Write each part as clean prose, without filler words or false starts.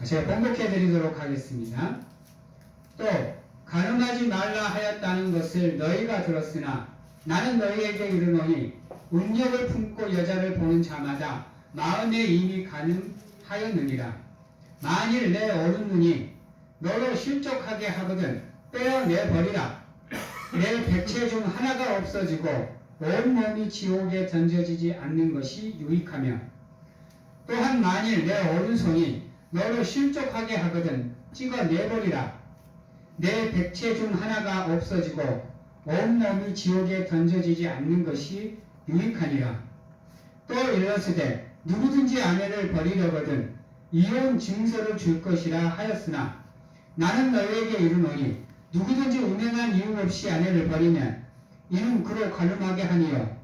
제가 번복해 드리도록 하겠습니다. 또 가늠하지 말라 하였다는 것을 너희가 들었으나 나는 너희에게 이르노니 음욕을 품고 여자를 보는 자마다 마음에 이미 가늠하였느니라. 만일 내 오른 눈이 너로 실족하게 하거든 떼어내버리라. 내 백체 중 하나가 없어지고 온몸이 지옥에 던져지지 않는 것이 유익하며, 또한 만일 내 오른손이 너로 실족하게 하거든 찍어내버리라. 내 백체 중 하나가 없어지고 온몸이 지옥에 던져지지 않는 것이 유익하니라. 또 일러스되 누구든지 아내를 버리려거든 이혼 증서를 줄 것이라 하였으나 나는 너희에게 이르노니 누구든지 음행한 이유 없이 아내를 버리면 이는 그로 가늠하게 하니요,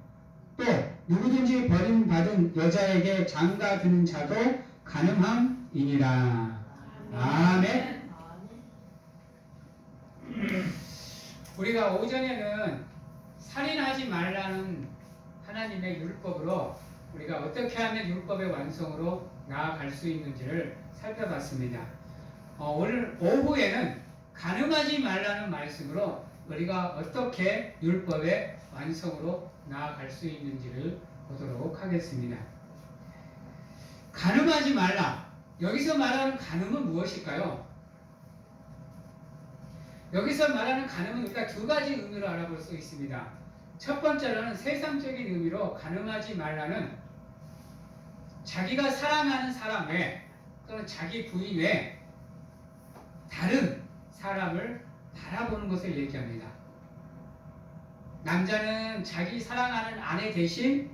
또 누구든지 버림받은 여자에게 장가드는 자도 가늠함이니라. 아멘. 우리가 오전에는 살인하지 말라는 하나님의 율법으로 우리가 어떻게 하면 율법의 완성으로 나아갈 수 있는지를 살펴봤습니다. 오늘 오후에는 가늠하지 말라는 말씀으로 우리가 어떻게 율법의 완성으로 나아갈 수 있는지를 보도록 하겠습니다. 가늠하지 말라. 여기서 말하는 가늠은 무엇일까요? 여기서 말하는 가늠은 우리가 두 가지 의미로 알아볼 수 있습니다. 첫 번째로는 세상적인 의미로 가늠하지 말라는 자기가 사랑하는 사람 외 또는 자기 부인 외 다른 사람을 바라보는 것을 얘기합니다. 남자는 자기 사랑하는 아내 대신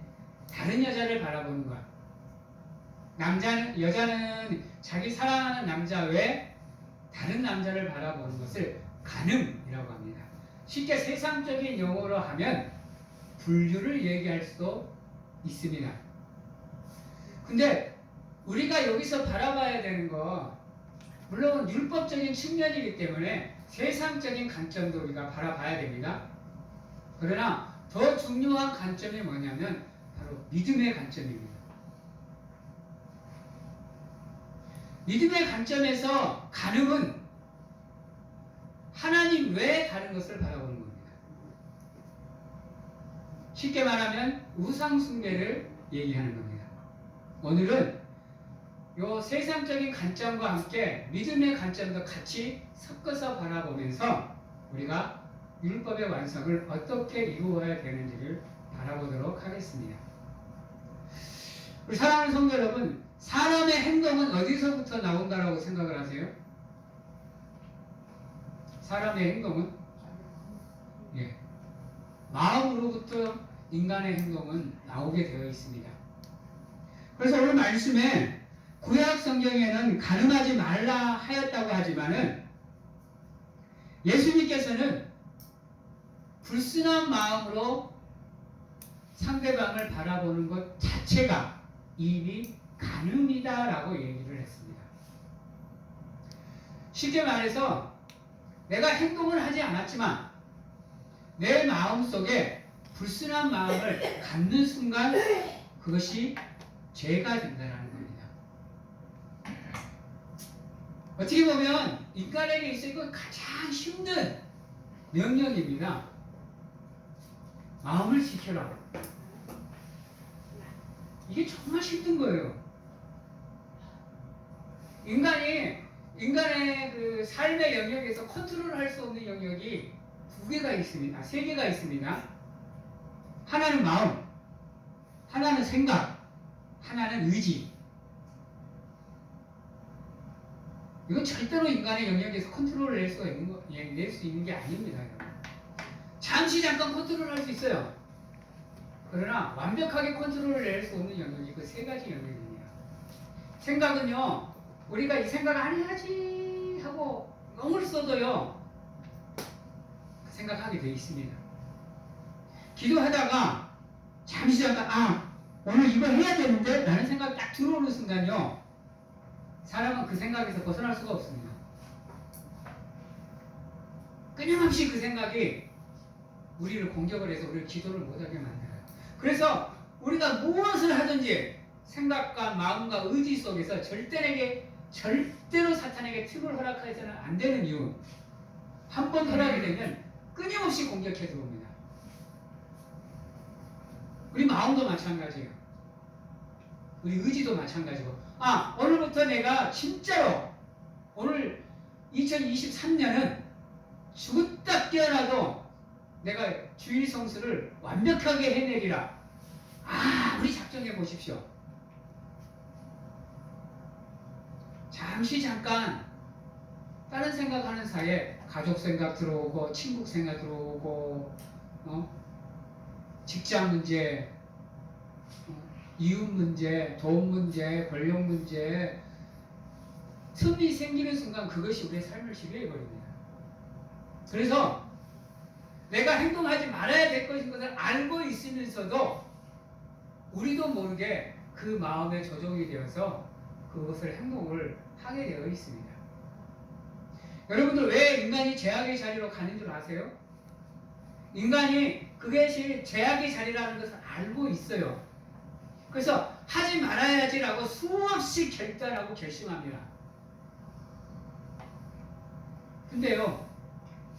다른 여자를 바라보는 것. 여자는 자기 사랑하는 남자 외 다른 남자를 바라보는 것을 가늠이라고 합니다. 쉽게 세상적인 용어로 하면 불륜을 얘기할 수도 있습니다. 근데 우리가 여기서 바라봐야 되는 거, 물론 율법적인 측면이기 때문에 세상적인 관점도 우리가 바라봐야 됩니다. 그러나 더 중요한 관점이 뭐냐면 바로 믿음의 관점입니다. 믿음의 관점에서 가늠은 하나님 외에 다른 것을 바라보는 겁니다. 쉽게 말하면 우상숭배를 얘기하는 겁니다. 오늘은 이 세상적인 관점과 함께 믿음의 관점도 같이 섞어서 바라보면서 우리가 율법의 완성을 어떻게 이루어야 되는지를 바라보도록 하겠습니다. 우리 사랑하는 성도 여러분, 사람의 행동은 어디서부터 나온다라고 생각을 하세요? 사람의 행동은 마음으로부터 인간의 행동은 나오게 되어 있습니다. 그래서 오늘 말씀에 구약 성경에는 가늠하지 말라 하였다고 하지만은 예수님께서는 불순한 마음으로 상대방을 바라보는 것 자체가 이미 가늠이다라고 얘기를 했습니다. 쉽게 말해서 내가 행동을 하지 않았지만 내 마음속에 불순한 마음을 갖는 순간 그것이 죄가 된다는 겁니다. 어떻게 보면 인간에게 있어서 가장 힘든 명령입니다. 마음을 지켜라. 이게 정말 힘든 거예요. 인간의 그 삶의 영역에서 컨트롤할 수 없는 영역이 두 개가 있습니다. 세 개가 있습니다. 하나는 마음, 하나는 생각, 하나는 의지. 이건 절대로 인간의 영역에서 컨트롤을 낼 수 있는 게 아닙니다. 잠시 잠깐 컨트롤할 수 있어요. 그러나 완벽하게 컨트롤을 낼 수 없는 영역이 그 세 가지 영역입니다. 생각은요, 우리가 이 생각을 안 해야지 하고 멍을 써도요, 생각하게 되어 있습니다. 기도하다가 잠시 잠깐 오늘 이거 해야 되는데 라는 생각이 딱 들어오는 순간요, 사람은 그 생각에서 벗어날 수가 없습니다. 끊임없이 그 생각이 우리를 공격을 해서 우리를 기도를 못하게 만들어요. 그래서 우리가 무엇을 하든지 생각과 마음과 의지 속에서 절대로 사탄에게 틈을 허락해서는 안 되는 이유. 한 번 허락이 되면 끊임없이 공격해 들어옵니다. 우리 마음도 마찬가지예요. 우리 의지도 마찬가지고. 오늘부터 내가 진짜로 오늘 2023년은 죽었다 깨어나도 내가 주일 성수를 완벽하게 해내리라. 우리 작정해 보십시오. 잠깐 다른 생각하는 사이에 가족 생각 들어오고 친구 생각 들어오고 직장 문제, 이웃 문제, 돈 문제, 권력 문제 틈이 생기는 순간 그것이 우리의 삶을 지배해 버립니다. 그래서 내가 행동하지 말아야 될 것인 것을 알고 있으면서도 우리도 모르게 그 마음에 조종이 되어서 그것을 행동을 하게 되어 있습니다. 여러분들 왜 인간이 죄악의 자리로 가는 줄 아세요? 인간이 그것이 죄악의 자리라는 것을 알고 있어요. 그래서 하지 말아야지라고 수없이 결단하고 결심합니다. 근데요,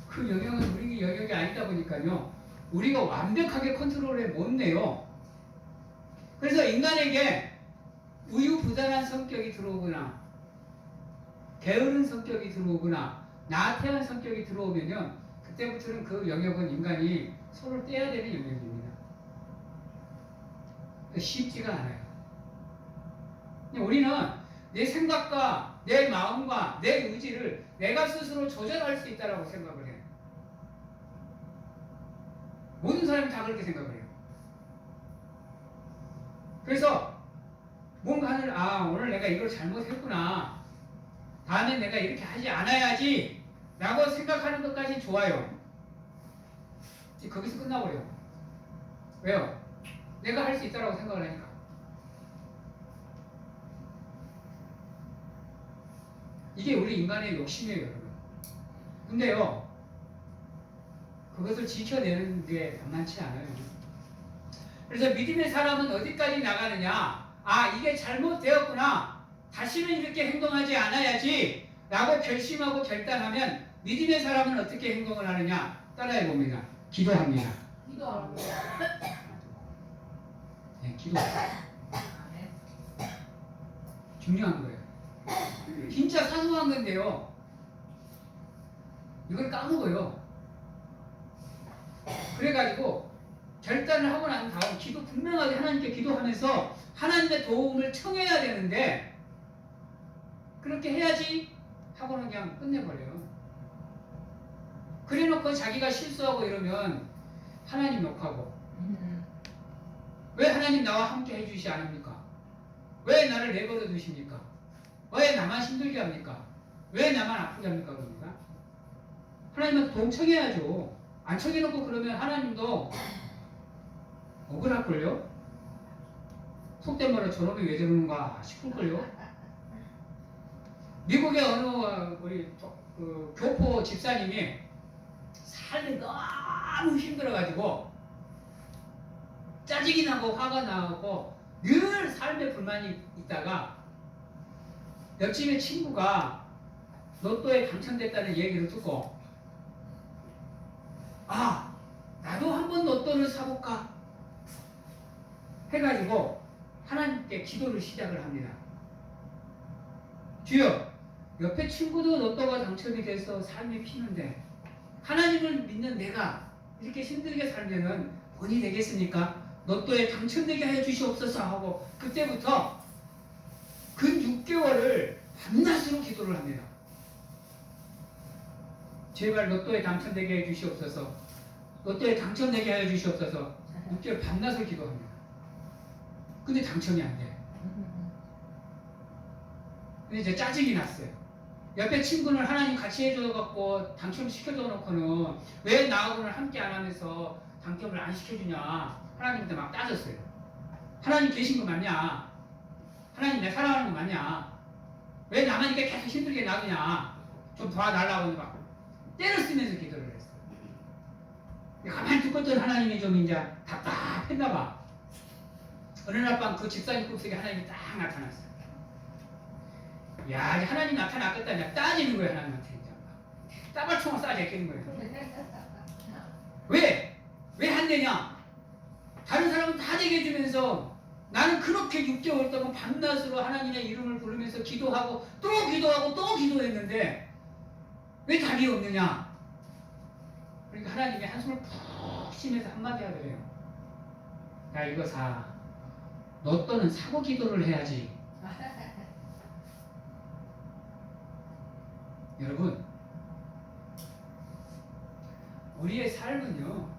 그 영역은 우리 영역이 아니다 보니까요, 우리가 완벽하게 컨트롤에 못 내요. 그래서 인간에게 우유부단한 성격이 들어오거나 게으른 성격이 들어오거나 나태한 성격이 들어오면요, 그때부터는 그 영역은 인간이 손을 떼야 되는 영역입니다. 쉽지가 않아요. 우리는 내 생각과 내 마음과 내 의지를 내가 스스로 조절할 수 있다고 생각을 해요. 모든 사람이 다 그렇게 생각을 해요. 그래서 뭔가를 오늘 내가 이걸 잘못했구나, 다음엔 내가 이렇게 하지 않아야지 라고 생각하는 것까지 좋아요. 거기서 끝나버려요. 왜요? 내가 할 수 있다고 생각을 하니까. 이게 우리 인간의 욕심이에요, 여러분. 근데요, 그것을 지켜내는 게 만만치 않아요. 그래서 믿음의 사람은 어디까지 나가느냐? 이게 잘못되었구나, 다시는 이렇게 행동하지 않아야지 라고 결심하고 결단하면 믿음의 사람은 어떻게 행동을 하느냐? 따라해 봅니다. 기도합니다. 기도. 중요한 거예요. 진짜 사소한 건데요, 이걸 까먹어요. 그래가지고 결단을 하고 난 다음 기도 분명하게 하나님께 기도하면서 하나님의 도움을 청해야 되는데, 그렇게 해야지 하고는 그냥 끝내버려요. 그래놓고 자기가 실수하고 이러면 하나님 욕하고, 왜 하나님 나와 함께 해주시지 않습니까? 왜 나를 내버려 두십니까? 왜 나만 힘들게 합니까? 왜 나만 아프게 합니까? 그럽니다. 하나님은 도움 청해야죠. 안 청해놓고 그러면 하나님도 억울할걸요? 속된 말로 저놈이 왜 저러는가 싶을걸요? 미국의 어느 우리 교포 집사님이 삶이 너무 힘들어가지고 짜증이 나고 화가 나고 늘 삶에 불만이 있다가 옆집의 친구가 로또에 당첨됐다는 얘기를 듣고, 나도 한번 로또를 사볼까 해가지고 하나님께 기도를 시작을 합니다. 주여, 옆에 친구도 로또가 당첨이 돼서 삶이 피는데 하나님을 믿는 내가 이렇게 힘들게 살면은 본이 되겠습니까? 로또에 당첨되게 해 주시옵소서 하고, 그때부터 근 6개월을 밤낮으로 기도를 합니다. 제발 로또에 당첨되게 해 주시옵소서, 로또에 당첨되게 해 주시옵소서. 6개월 밤낮을 기도합니다. 근데 당첨이 안 돼. 근데 이제 짜증이 났어요. 옆에 친구는 하나님 같이 해줘갖고 당첨시켜줘 놓고는 왜 나하고는 함께 안 하면서 당첨을 안 시켜주냐, 하나님한테 막 따졌어요. 하나님 계신 거 맞냐? 하나님 내 사랑하는 거 맞냐? 왜 나만 이렇게 계속 힘들게 놔두냐? 좀 도와달라고 막 때를 쓰면서 기도를 했어요. 가만히 듣고 있던 하나님이 좀 이제 답답했나 봐. 어느 날 밤 그 집사님 꿈속에 하나님이 딱 나타났어요. 야, 이제 하나님 나타났겠다. 그냥 따지는 거예요, 하나님한테. 이제 막 따발총을 쏴제끼는 거예요. 왜? 왜 안 되냐? 다른 사람은 다 되게 해주면서 나는 그렇게 6개월 동안 밤낮으로 하나님의 이름을 부르면서 기도하고 또 기도하고 또 기도했는데 왜 답이 없느냐? 그러니까 하나님이 한숨을 푹 쉬면서 한마디 하더래요. 야, 이거 너 또는 사고 기도를 해야지. 여러분, 우리의 삶은요,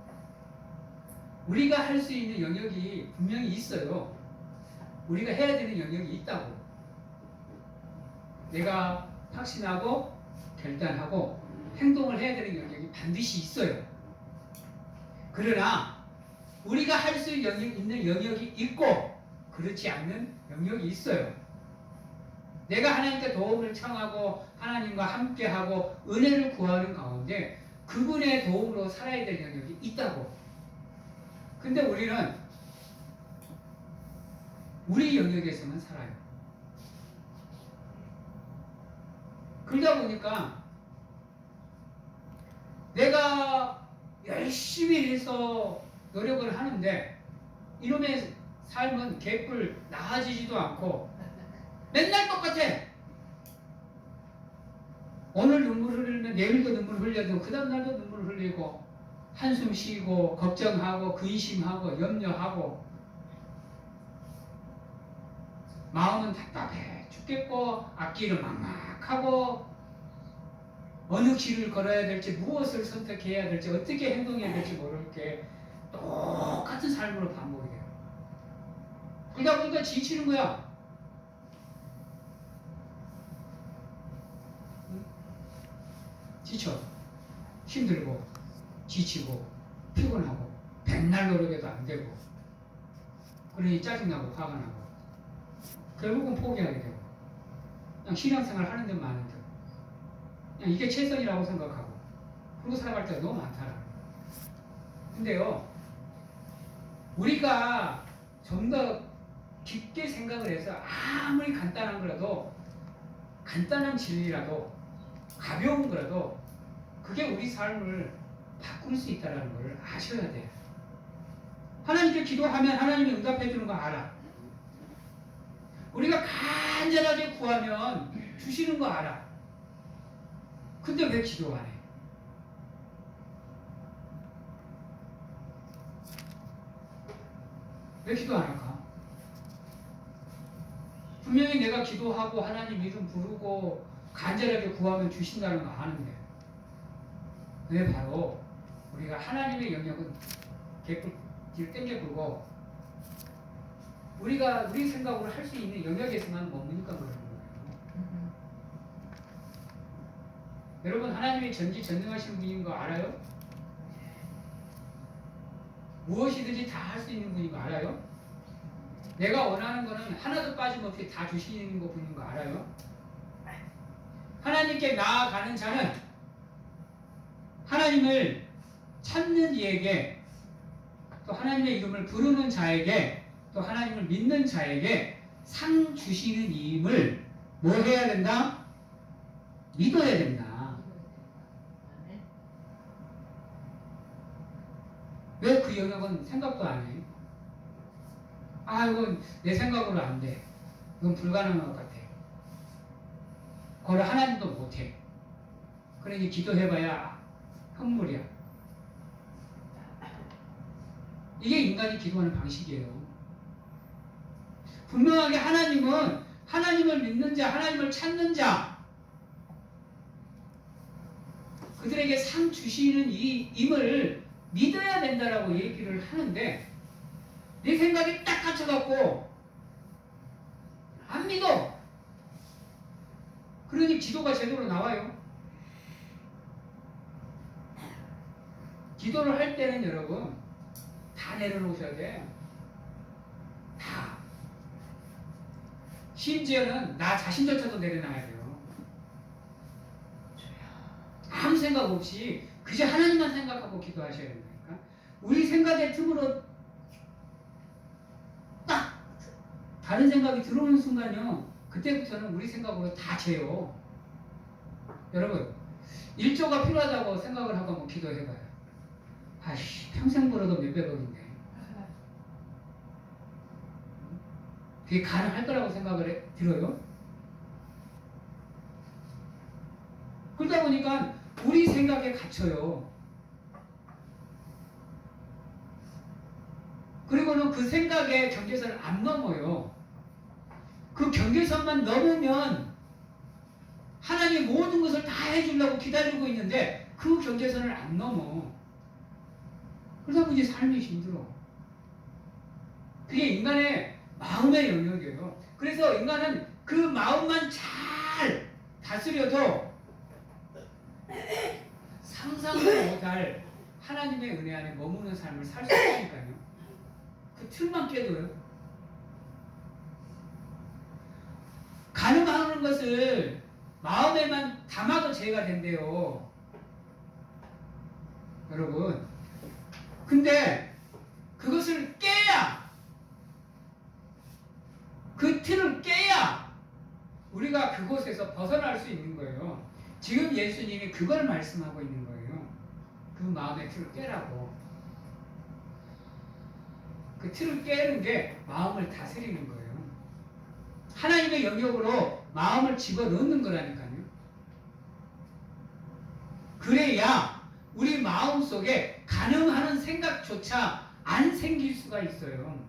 우리가 할 수 있는 영역이 분명히 있어요. 우리가 해야 되는 영역이 있다고. 내가 확신하고 결단하고 행동을 해야 되는 영역이 반드시 있어요. 그러나 우리가 할 수 있는 영역이 있고 그렇지 않는 영역이 있어요. 내가 하나님께 도움을 청하고 하나님과 함께하고 은혜를 구하는 가운데 그분의 도움으로 살아야 될 영역이 있다고. 근데 우리는 우리 영역에서만 살아요. 그러다 보니까 내가 열심히 해서 노력을 하는데 이놈의 삶은 개뿔 나아지지도 않고 맨날 똑같아. 오늘 눈물을 흘리면 내일도 눈물 흘려도 그 다음날도 눈물 흘리고 한숨 쉬고 걱정하고 근심하고 염려하고 마음은 답답해 죽겠고 앞길은 막막하고 어느 길을 걸어야 될지 무엇을 선택해야 될지 어떻게 행동해야 될지 모를 게 똑같은 삶으로 반복이 돼요. 그러다 보니까 지치는 거야. 지쳐. 힘들고 지치고 피곤하고 백날 노력해도 안 되고 그러니 짜증나고 화가 나고 결국은 포기하게 되고 그냥 신앙생활 하는 데만 하는 데 그냥 이게 최선이라고 생각하고 그러고 살아갈 때가 너무 많더라. 근데요, 우리가 좀 더 깊게 생각을 해서 아무리 간단한 거라도 간단한 진리라도 가벼운 거라도 그게 우리 삶을 바꿀 수 있다는 걸 아셔야 돼요. 하나님께 기도하면 하나님이 응답해 주는 거 알아. 우리가 간절하게 구하면 주시는 거 알아. 근데 왜 기도 안 해? 왜 기도 안 할까? 분명히 내가 기도하고 하나님 이름 부르고 간절하게 구하면 주신다는 거 아는데 왜 바로 우리가 하나님의 영역은 뒤를 땡겨 불고 우리가 우리 생각으로 할 수 있는 영역에서만 머무니까 그러는 거예요. 여러분, 하나님이 전지전능하신 분인 거 알아요? 무엇이든지 다 할 수 있는 분인 거 알아요? 내가 원하는 거는 하나도 빠짐없이 다 주시는 거 분인 거 알아요? 하나님께 나아가는 자는 하나님을 찾는 이에게 또 하나님의 이름을 부르는 자에게 또 하나님을 믿는 자에게 상 주시는 이임을 뭐 해야 된다? 믿어야 된다. 왜 그 영역은 생각도 안 해? 아, 이건 내 생각으로 안 돼. 이건 불가능한 것 같아. 그걸 하나님도 못해. 그러니 기도해봐야 헛물이야. 이게 인간이 기도하는 방식이에요. 분명하게 하나님은 하나님을 믿는 자, 하나님을 찾는 자, 그들에게 상 주시는 이 임을 믿어야 된다라고 얘기를 하는데 내 생각이 딱 갇혀갖고 안 믿어. 그러니 기도가 제대로 나와요. 기도를 할 때는 여러분 다 내려놓으셔야 돼. 다. 심지어는 나 자신조차도 내려놔야 돼요. 아무 생각 없이 그저 하나님만 생각하고 기도하셔야 된다니까. 우리 생각의 틈으로 딱 다른 생각이 들어오는 순간요, 그때부터는 우리 생각으로 다 재요. 여러분, 일조가 필요하다고 생각을 하고 한번 기도해봐요. 아이씨, 평생 벌어도 몇백억인데 그게 가능할 거라고 생각을 들어요? 그러다 보니까 우리 생각에 갇혀요. 그리고는 그 생각의 경계선을 안 넘어요. 그 경계선만 넘으면 하나님이 모든 것을 다 해주려고 기다리고 있는데 그 경계선을 안 넘어. 그러다 보니 삶이 힘들어. 그게 인간의 마음의 영역이에요. 그래서 인간은 그 마음만 잘 다스려도 상상도 못할 하나님의 은혜 안에 머무는 삶을 살 수 있으니까요. 그 틀만 깨도요. 가늠하는 것을 마음에만 담아도 죄가 된대요. 여러분. 근데 그것을 깨야, 그 틀을 깨야 우리가 그곳에서 벗어날 수 있는 거예요. 지금 예수님이 그걸 말씀하고 있는 거예요. 그 마음의 틀을 깨라고. 그 틀을 깨는 게 마음을 다스리는 거예요. 하나님의 영역으로 마음을 집어넣는 거라니까요. 그래야 우리 마음 속에 가늠하는 생각조차 안 생길 수가 있어요.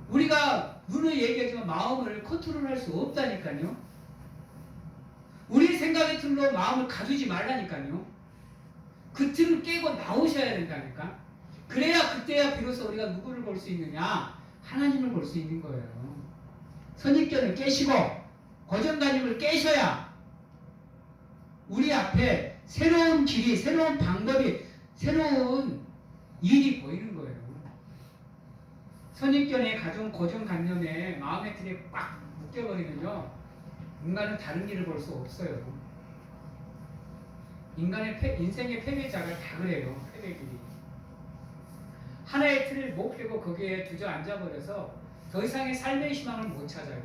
우리가 눈을 얘기하지만 마음을 컨트롤할 수 없다니까요. 우리 생각의 틀로 마음을 가두지 말라니까요. 그 틀을 깨고 나오셔야 된다니까. 그래야 그때야 비로소 우리가 누구를 볼 수 있느냐? 하나님을 볼 수 있는 거예요. 선입견을 깨시고 고정관념을 깨셔야 우리 앞에 새로운 길이, 새로운 방법이, 새로운 일이 보이는 거예요. 선입견에 가진 고정관념에 마음의 틀에 꽉 묶여버리면요, 인간은 다른 길을 볼 수 없어요. 인생의 패배자가 다 그래요. 패배길이. 하나의 틀을 못 펴고 거기에 주저앉아버려서 더 이상의 삶의 희망을 못 찾아요.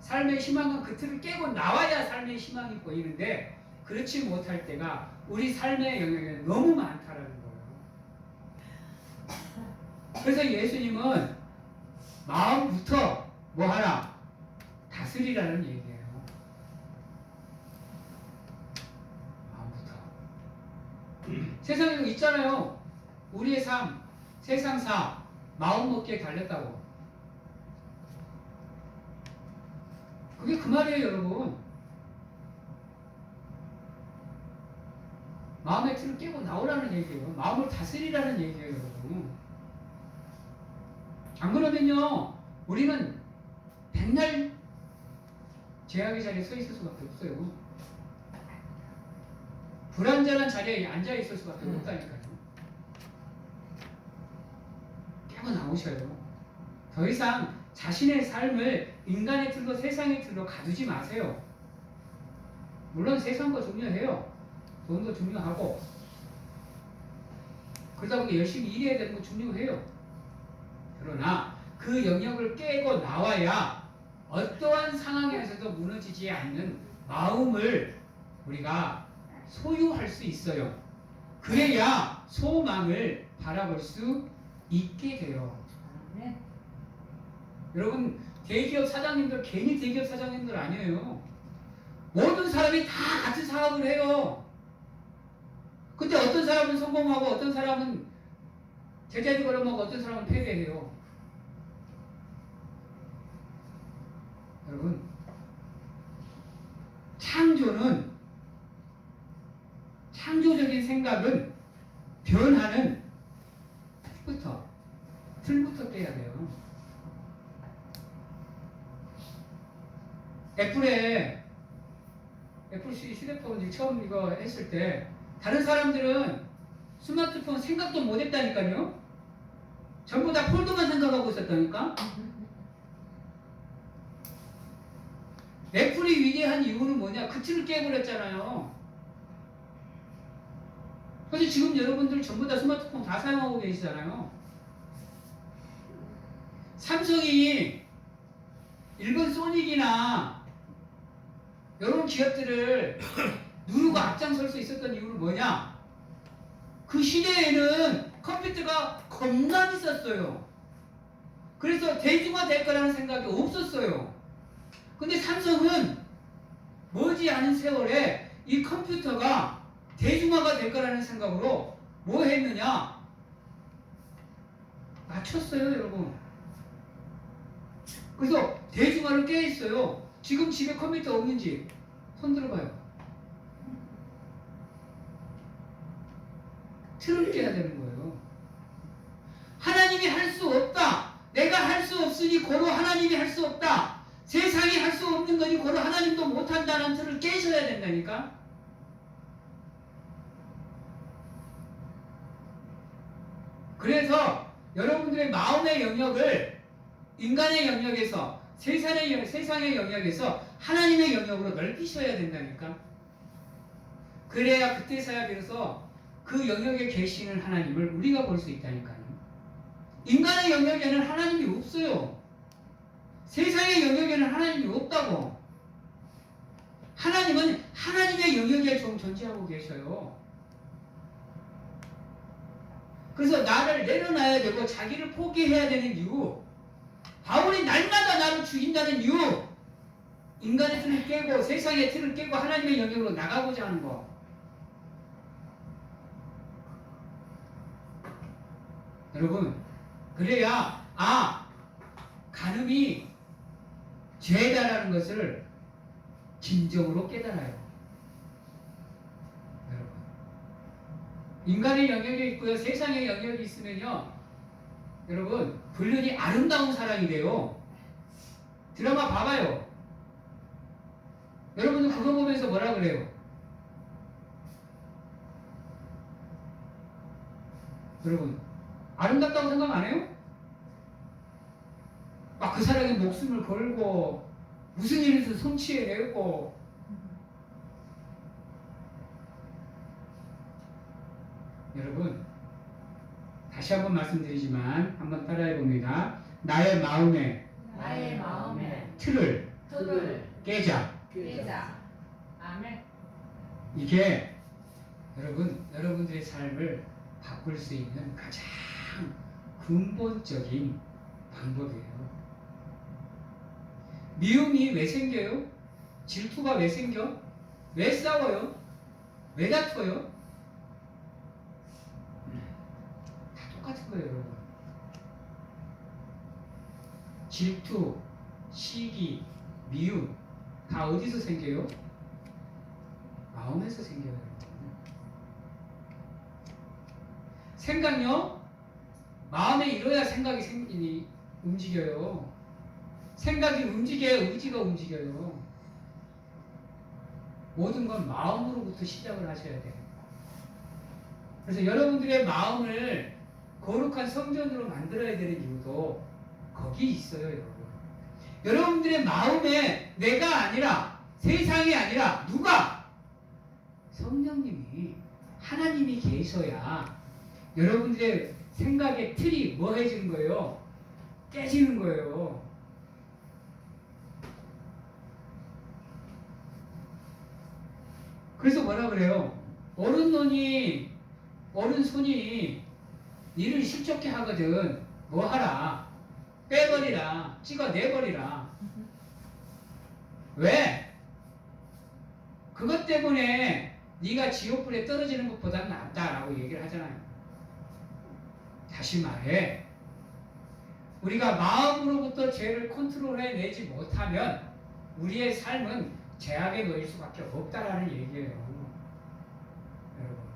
삶의 희망은 그 틀을 깨고 나와야 삶의 희망이 보이는데 그렇지 못할 때가 우리 삶의 영역에 너무 많다라는 거예요. 그래서 예수님은 마음부터 뭐 하라? 다스리라는 얘기예요. 마음부터. 세상에 있잖아요. 우리의 삶, 세상사, 마음 먹기에 달렸다고. 그게 그 말이에요, 여러분. 마음의 틀을 깨고 나오라는 얘기예요. 마음을 다스리라는 얘기예요, 여러분. 안 그러면요, 우리는 백날 죄악의 자리에 서 있을 수밖에 없어요. 불완전한 자리에 앉아 있을 수밖에 없다니까요. 깨고 나오셔요. 더 이상 자신의 삶을 인간의 틀로, 세상의 틀로 가두지 마세요. 물론 세상도 중요해요. 돈도 중요하고, 그러다 보니 열심히 일해야 되는 거 중요해요. 그러나 그 영역을 깨고 나와야 어떠한 상황에서도 무너지지 않는 마음을 우리가 소유할 수 있어요. 그래야 소망을 바라볼 수 있게 돼요. 네. 여러분, 대기업 사장님들 괜히 대기업 사장님들 아니에요. 모든 사람이 다 같은 사업을 해요. 근데 어떤 사람은 성공하고 어떤 사람은 제자리 걸어먹고 어떤 사람은 패배해요. 여러분, 창조적인 생각은 변하는 틀부터 깨야 돼요. 애플 휴대폰 처음 이거 했을 때 다른 사람들은 스마트폰 생각도 못 했다니까요. 전부 다 폴더만 생각하고 있었다니까. 애플이 위대한 이유는 뭐냐? 그 틀을 깨버렸잖아요. 그래서 지금 여러분들 전부 다 스마트폰 다 사용하고 계시잖아요. 삼성이 일본 소닉이나 이런 기업들을 누르고 앞장설 수 있었던 이유는 뭐냐? 그 시대에는 컴퓨터가 겁나 비쌌어요. 그래서 대중화될 거라는 생각이 없었어요. 근데 삼성은 머지않은 세월에 이 컴퓨터가 대중화가 될 거라는 생각으로 뭐 했느냐? 맞췄어요, 여러분. 그래서 대중화를 깨했어요. 지금 집에 컴퓨터 없는지 손 들어봐요. 틀을 깨야 되는 거예요. 하나님이 할 수 없다. 내가 할 수 없으니 고로 하나님이 할 수 없다. 세상이 할 수 없는 거니 고로 하나님도 못한다는 틀을 깨셔야 된다니까. 그래서 여러분들의 마음의 영역을 인간의 영역에서 세상의 영역에서 하나님의 영역으로 넓히셔야 된다니까. 그래야 그때서야 비로소 그 영역에 계시는 하나님을 우리가 볼 수 있다니까요. 인간의 영역에는 하나님이 없어요. 세상의 영역에는 하나님이 없다고. 하나님은 하나님의 영역에 좀 존재하고 계셔요. 그래서 나를 내려놔야 되고 자기를 포기해야 되는 이유, 바울이 날마다 나를 죽인다는 이유, 인간의 틀을 깨고 세상의 틀을 깨고 하나님의 영역으로 나가고자 하는 거. 여러분, 그래야 간음이 죄다라는 것을 진정으로 깨달아요. 여러분, 인간의 영역이 있고요, 세상의 영역이 있으면요, 여러분, 불륜이 아름다운 사랑이 돼요. 드라마 봐봐요. 여러분은 그거 보면서 뭐라 그래요? 여러분, 아름답다고 생각 안 해요? 막 그 사람의 목숨을 걸고 무슨 일에서 손취해내고. 여러분, 다시 한번 말씀드리지만 한번 따라해 봅니다. 나의 마음에 틀을 깨자. 아멘. 이게 여러분들의 삶을 바꿀 수 있는 가장 근본적인 방법이에요. 미움이 왜 생겨요? 질투가 왜 생겨? 왜 싸워요? 왜 다퉈요? 다 똑같은 거예요, 여러분. 질투, 시기, 미움 다 어디서 생겨요? 마음에서 생겨요, 여러분. 생각요? 마음에 이뤄야 생각이 움직여요. 생각이 움직여야 의지가 움직여요. 모든 건 마음으로부터 시작을 하셔야 돼요. 그래서 여러분들의 마음을 거룩한 성전으로 만들어야 되는 이유도 거기 있어요, 여러분. 여러분들의 마음에 내가 아니라, 세상이 아니라 누가? 성령님이, 하나님이 계셔야 여러분들의 생각의 틀이 뭐 해지는 거예요? 깨지는 거예요. 그래서 뭐라 그래요? 어른손이 니를 실족해 하거든. 뭐 하라? 빼버리라. 찍어내버리라. 왜? 그것 때문에 네가 지옥불에 떨어지는 것보다는 낫다라고 얘기를 하잖아요. 다시 말해, 우리가 마음으로부터 죄를 컨트롤해내지 못하면 우리의 삶은 죄악에 놓일 수밖에 없다라는 얘기예요. 여러분,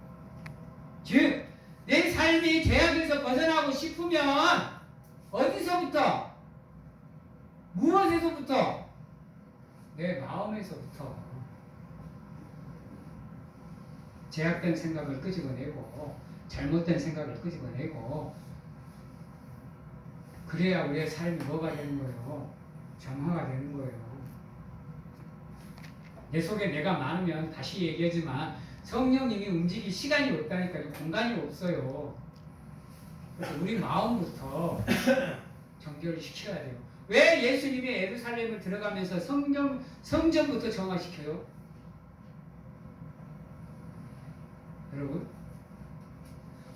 즉 내 삶이 죄악에서 벗어나고 싶으면 어디서부터? 무엇에서부터? 내 마음에서부터 죄악된 생각을 끄집어내고 잘못된 생각을 끄집어내고, 그래야 우리의 삶이 뭐가 되는 거예요? 정화가 되는 거예요. 내 속에 내가 많으면 다시 얘기하지만 성령님이 움직일 시간이 없다니까요. 공간이 없어요. 그래서 우리 마음부터 정결을 시켜야 돼요. 왜 예수님이 예루살렘을 들어가면서 성전부터 정화시켜요? 여러분,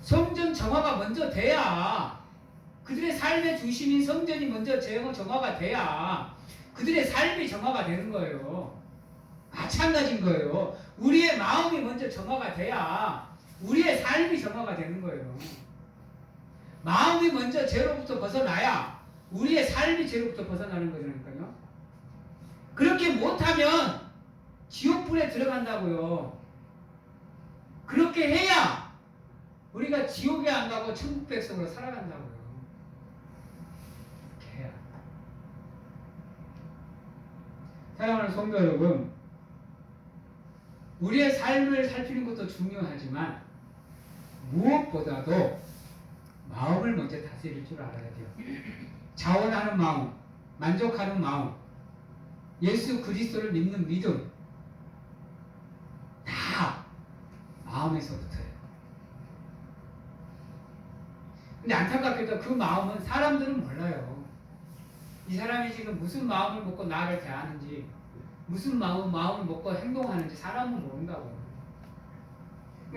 성전 정화가 먼저 돼야, 그들의 삶의 중심인 성전이 먼저 정화가 돼야 그들의 삶이 정화가 되는 거예요. 마찬가지인 거예요. 우리의 마음이 먼저 정화가 돼야 우리의 삶이 정화가 되는 거예요. 마음이 먼저 죄로부터 벗어나야 우리의 삶이 죄로부터 벗어나는 거잖아요. 그렇게 못하면 지옥불에 들어간다고요. 그렇게 해야 우리가 지옥에 안 가고 천국 백성으로 살아간다고요. 그렇게 해야. 사랑하는 성도 여러분, 우리의 삶을 살피는 것도 중요하지만 무엇보다도 마음을 먼저 다스릴 줄 알아야 돼요. 자원하는 마음, 만족하는 마음, 예수 그리스도를 믿는 믿음, 다 마음에서부터예요. 근데 안타깝게도 그 마음은 사람들은 몰라요. 이 사람이 지금 무슨 마음을 먹고 나를 대하는지, 무슨 마음을 먹고 행동하는지 사람은 모른다고요.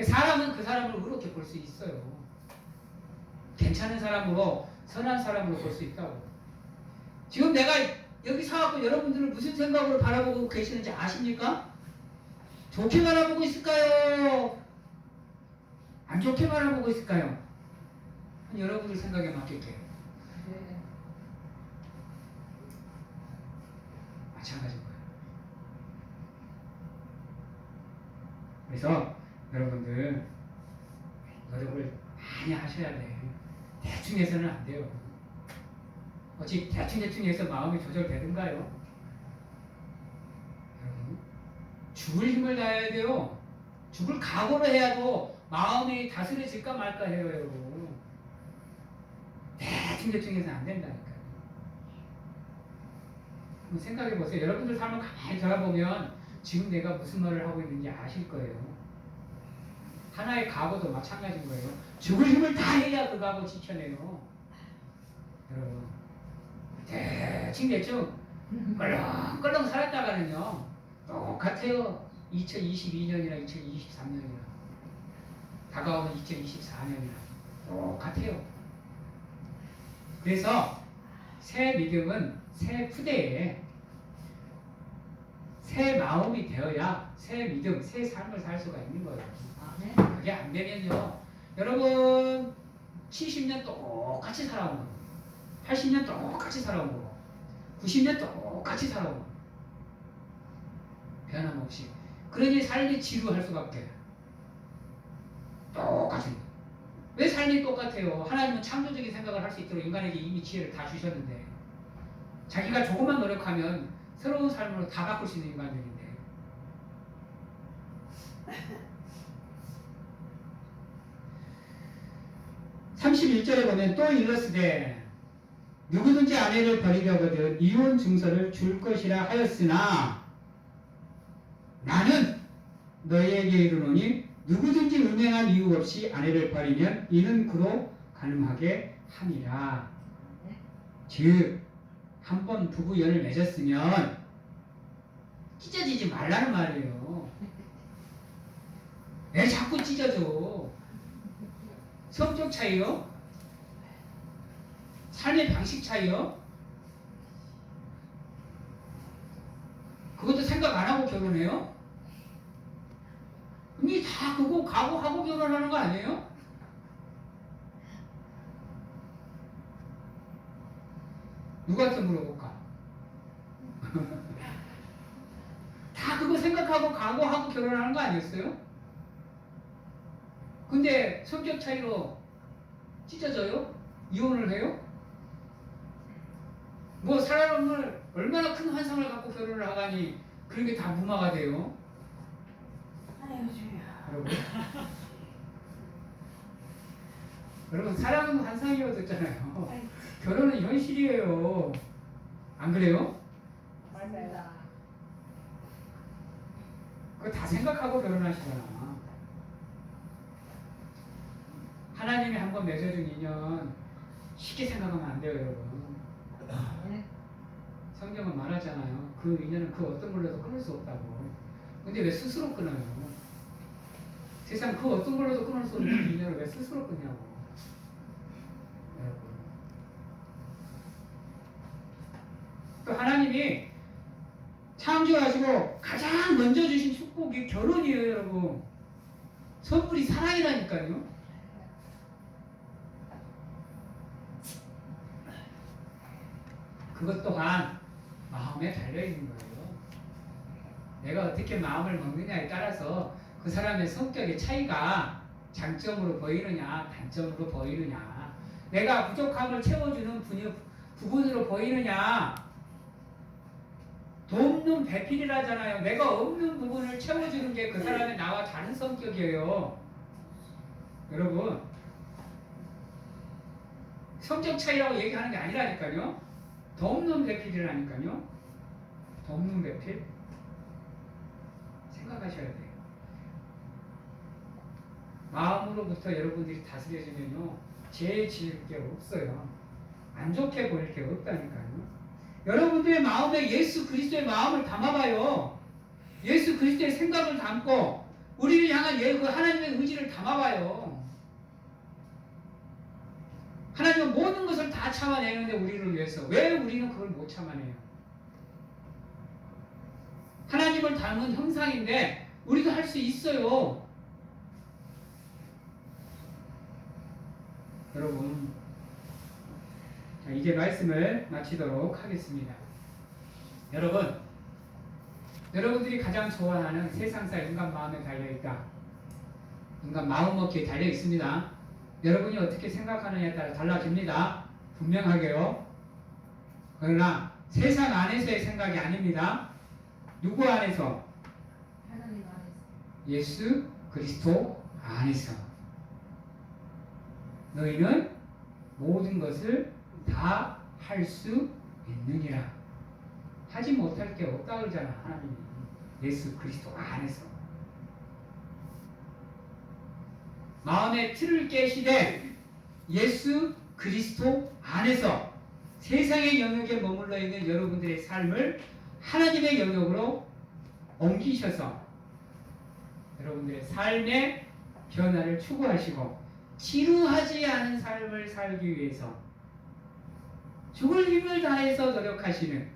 사람은 그 사람을 그렇게 볼 수 있어요. 괜찮은 사람으로, 선한 사람으로 볼 수 있다고. 지금 내가 여기 서갖고 여러분들을 무슨 생각으로 바라보고 계시는지 아십니까? 좋게 바라보고 있을까요? 안 좋게 바라보고 있을까요? 여러분들 생각에 맡길게요. 네. 마찬가지인 거예요. 그래서 여러분들 노력을 많이 하셔야 돼. 대충 해서는 안 돼요. 어찌 대충 해서 마음이 조절되는가요? 여러분, 죽을 힘을 다해야 돼요. 죽을 각오를 해야도 마음이 다스려질까 말까 해요, 여러분. 대충 해서 안 된다니까요. 한번 생각해 보세요. 여러분들 삶을 가만히 돌아보면 지금 내가 무슨 말을 하고 있는지 아실 거예요. 하나의 각오도 마찬가지인 거예요. 죽을 힘을 다해야 그 각오 지켜내요. 여러분, 대충 껄렁껄렁 살았다가는요 똑같아요. 2022년이나 2023년이나 다가오는 2024년이나 똑같아요. 그래서 새 믿음은 새 푸대에 새 마음이 되어야 새 믿음, 새 삶을 살 수가 있는 거예요. 아멘. 그게 안 되면요, 여러분 70년 똑같이 살아온 거예요. 80년 똑같이 살아온 거고 90년 똑같이 살아온 거예요. 변함없이. 그러니 삶이 지루할 수밖에. 똑같은 거예요. 왜 삶이 똑같아요? 하나님은 창조적인 생각을 할 수 있도록 인간에게 이미 지혜를 다 주셨는데 자기가 조금만 노력하면 새로운 삶으로 다 바꿀 수 있는 인간들인데, (31절에) 보면 또 일렀으되 누구든지 아내를 버리려거든 이혼 증서를 줄 것이라 하였으나 나는 너희에게 이르노니 누구든지 음행한 이유 없이 아내를 버리면 이는 그로 가늠하게 함이라. 즉 한 번 부부연을 맺었으면 찢어지지 말라는 말이에요. 왜 자꾸 찢어져? 성격 차이요? 삶의 방식 차이요? 그것도 생각 안 하고 결혼해요? 이미 다 그거 각오하고 결혼하는 거 아니에요? 누구한테 물어볼까? 다 그거 생각하고 각오하고 결혼하는 거 아니었어요? 근데 성격 차이로 찢어져요? 이혼을 해요? 뭐 사람을 얼마나 큰 환상을 갖고 결혼을 하다니 그런 게 다 무마가 돼요? 아유 주야. 여러분, 여러분 사랑은 환상이었잖아요. 결혼은 현실이에요. 안 그래요? 맞습니다. 그거 다 생각하고 결혼하시잖아. 하나님이 한번 맺어준 인연 쉽게 생각하면 안 돼요, 여러분. 성경은 말하잖아요. 그 인연은 그 어떤 걸로도 끊을 수 없다고. 근데 왜 스스로 끊어요? 세상 그 어떤 걸로도 끊을 수 없는 인연을 왜 스스로 끊냐고. 여러분. 또 하나님이 창조하시고 가장 먼저 주신 축복이 결혼이에요, 여러분. 선물이 사랑이라니까요. 그것 또한 마음에 달려있는 거예요. 내가 어떻게 마음을 먹느냐에 따라서 그 사람의 성격의 차이가 장점으로 보이느냐 단점으로 보이느냐, 내가 부족함을 채워주는 부분으로 보이느냐, 돕는 배필이라잖아요. 내가 없는 부분을 채워주는 게 그 사람의 나와 다른 성격이에요. 여러분, 성격 차이라고 얘기하는 게 아니라니까요. 돕는 배필이라니까요. 돕는 배필 생각하셔야 돼요. 마음으로부터 여러분들이 다스려지면요, 죄 지을 게 없어요. 안 좋게 보일 게 없다니까요. 여러분들의 마음에 예수 그리스도의 마음을 담아봐요. 예수 그리스도의 생각을 담고 우리를 향한 그 하나님의 의지를 담아봐요. 하나님은 모든 것을 다 참아내는데 우리를 위해서 왜 우리는 그걸 못 참아내요? 하나님을 닮은 형상인데 우리도 할 수 있어요. 여러분, 자, 이제 말씀을 마치도록 하겠습니다. 여러분들이 가장 좋아하는 세상사 인간 마음에 달려있다. 인간 마음 먹기에 달려있습니다. 여러분이 어떻게 생각하느냐에 따라 달라집니다. 분명하게요. 그러나 세상 안에서의 생각이 아닙니다. 누구 안에서? 하나님 안에서. 예수 그리스도 안에서. 너희는 모든 것을 다 할 수 있느니라. 하지 못할 게 없다 그러잖아, 하나님이. 예수 그리스도 안에서. 마음의 틀을 깨시되 예수 그리스도 안에서 세상의 영역에 머물러 있는 여러분들의 삶을 하나님의 영역으로 옮기셔서 여러분들의 삶의 변화를 추구하시고 지루하지 않은 삶을 살기 위해서 죽을 힘을 다해서 노력하시는,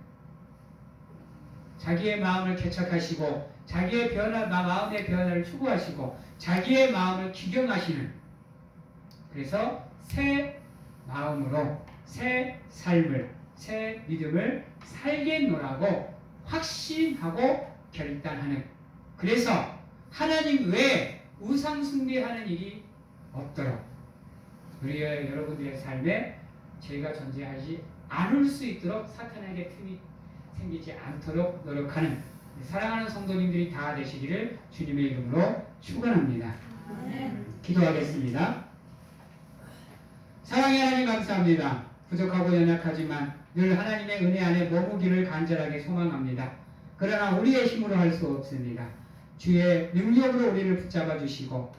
자기의 마음을 개척하시고 자기의 마음의 변화를 추구하시고 자기의 마음을 기경하시는, 그래서 새 마음으로 새 삶을, 새 믿음을 살겠노라고 확신하고 결단하는, 그래서 하나님 외에 우상 숭배하는 일이 없도록 우리의 여러분들의 삶에 죄가 존재하지 않을 수 있도록 사탄에게 틈이 생기지 않도록 노력하는 사랑하는 성도님들이 다 되시기를 주님의 이름으로 축원합니다. 기도하겠습니다. 사랑의 하나님 감사합니다. 부족하고 연약하지만 늘 하나님의 은혜 안에 머무기를 간절하게 소망합니다. 그러나 우리의 힘으로 할 수 없습니다. 주의 능력으로 우리를 붙잡아 주시고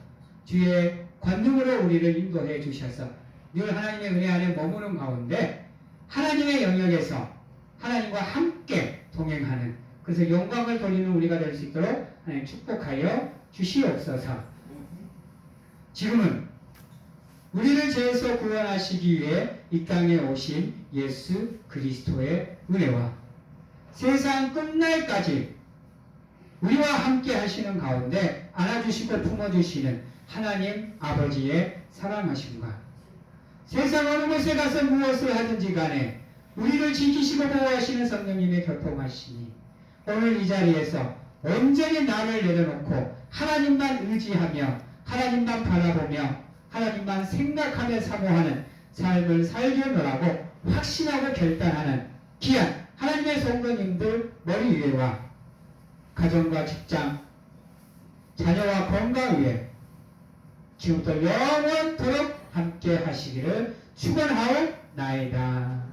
주의 권능으로 우리를 인도해 주셔서 늘 하나님의 은혜 안에 머무는 가운데 하나님의 영역에서 하나님과 함께 동행하는, 그래서 영광을 돌리는 우리가 될 수 있도록 하나님 축복하여 주시옵소서. 지금은 우리를 죄에서 구원하시기 위해 이 땅에 오신 예수 그리스도의 은혜와 세상 끝날까지 우리와 함께 하시는 가운데 안아주시고 품어주시는 하나님 아버지의 사랑하심과 세상 어느 곳에 가서 무엇을 하든지 간에 우리를 지키시고 보호하시는 성령님의 교통하시니 오늘 이 자리에서 온전히 나를 내려놓고 하나님만 의지하며 하나님만 바라보며 하나님만 생각하며 사모하는 삶을 살려놓으라고 확신하고 결단하는 귀한 하나님의 성도님들 머리 위에와 가정과 직장, 자녀와 건강 위에 지금부터 영원토록 함께 하시기를 축원하옵나이다.